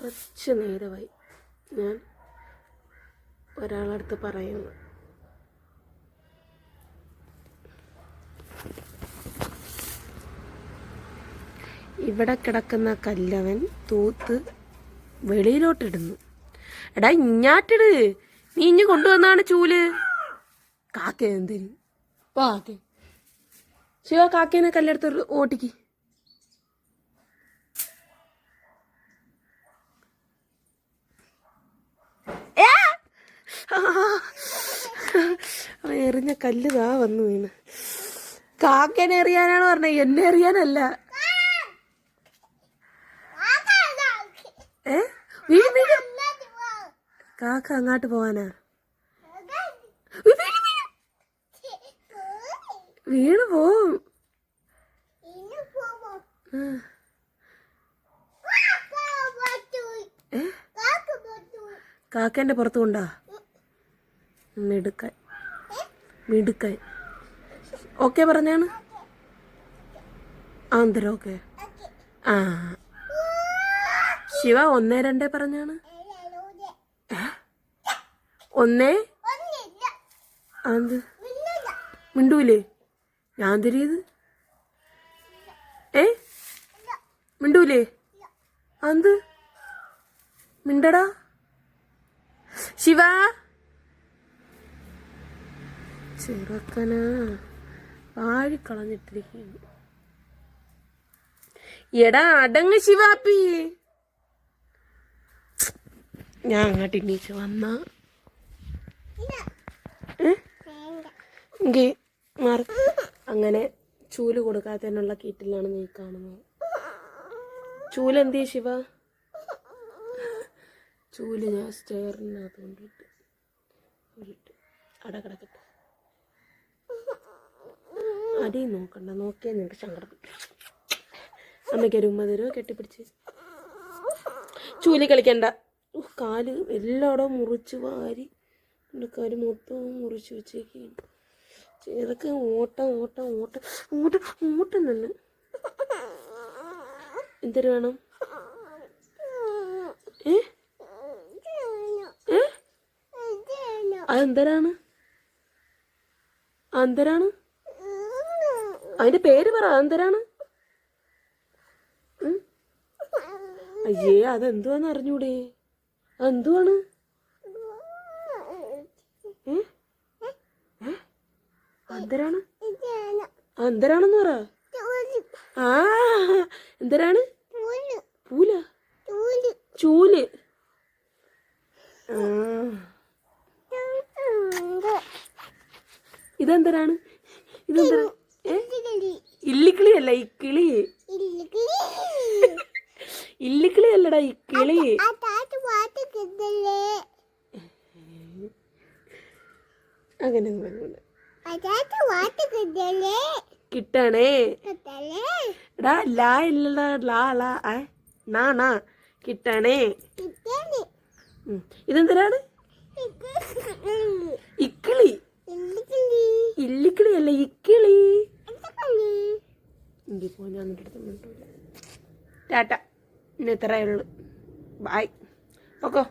കുറച്ച് നേരമായി ഞാൻ ഒരാളടുത്ത് പറയുന്നു. ഇവിടെ കിടക്കുന്ന കല്ലവൻ തൂത്ത് വെളിയിലോട്ടിടുന്നു. എടാ ഇഞ്ഞാട്ടിട്, നീ ഇഞ്ഞ് കൊണ്ടുവന്നാണ് ചൂല്. കാക്ക എന്തിന് പാക്കെ ശിവ, കാക്കേനെ കല്ലെടുത്ത് ഓട്ടിക്ക്. എറിഞ്ഞ കല്ല് താ വന്നു വീണ്. കാക്കേനെ എറിയാനാണ് പറഞ്ഞത്, എന്നെ എറിയാനല്ല. കാക്ക അങ്ങോട്ട് പോവാനാ? വീണ് പോവും. കാക്കേന്റെ പുറത്ത് കൊണ്ടാ? മിടുക്കൻ മിടുക്കൻ. ഓക്കെ പറഞ്ഞാണ്. അന്തരം ഓക്കെ. ആ ശിവ 1 2 പറഞ്ഞാണ്. 1 അത് മിണ്ടൂലേ? ഞാൻ തരീത് മിണ്ടൂലേ? അത് മിണ്ടടാ ശിവ. ചെറുക്കനാ പാഴിക്കളഞ്ഞിട്ടിരിക്കുന്നു. എടാ അടങ്ങ് ശിവാപ്പി. ഞാൻ അങ്ങോട്ട് എണീച്ച് വന്ന അങ്ങനെ ചൂല് കൊടുക്കാത്തതിനുള്ള കീറ്റിലാണ് നീ കാണുന്നത്. ചൂലെന്തേ ശിവ? ചൂല് ഞാൻ സ്റ്റെയറിനകത്ത് കൊണ്ടിട്ട് അട കിടക്കട്ടെ. അടി നോക്കണ്ട, നോക്കിയാൽ നിനക്ക് സങ്കടം. അമ്മയ്ക്കൊരു ഉമ്മ തരുമോ? കെട്ടിപ്പിടിച്ച്. ചൂലി കളിക്കണ്ട. കാല് എല്ലായിടവും മുറിച്ച് വാരി എൻ്റെ കാല് മൊത്തവും മുറിച്ച് വെച്ചേക്കാണ്. ഇതൊക്കെ ഓട്ടം ഓട്ടം ഓട്ടം ഓട്ടം ഓട്ടം തന്നെ. എന്തൊരു വേണം? അതെന്തരാണ്? അന്തരാണ്? അതിന്റെ പേര് പറ. അതെന്തരാണ്? അയ്യേ, അതെന്തുവാന്ന് അറിഞ്ഞൂടെ? അതെന്തുവാണ്? അന്തരാണ്? അന്തരാണെന്ന് പറ. ആ എന്തരാണ്? പൂല? ചൂല്. ഇതെന്തരാണ്? ഇതെന്തരാ? ഇല്ലിക്കിളി അല്ല, ഇക്കിളി. ഇല്ലിക്കിളി അല്ലടാ, ഇക്കിളി. അങ്ങനെ കിട്ടണേ. എടാ ലാ ഇല്ലടാ, ലാ ലാ നാ കിട്ടണേ. ഇതെന്തരാണ്? ഇക്കിളി. ഇല്ലിക്കിളി അല്ല, ഇക്കിളി. ഇപ്പോ ഞാൻ ടാറ്റ. ഇന്ന് ഇത്രയേ ഉള്ളൂ. ബൈ. ഓക്കോ.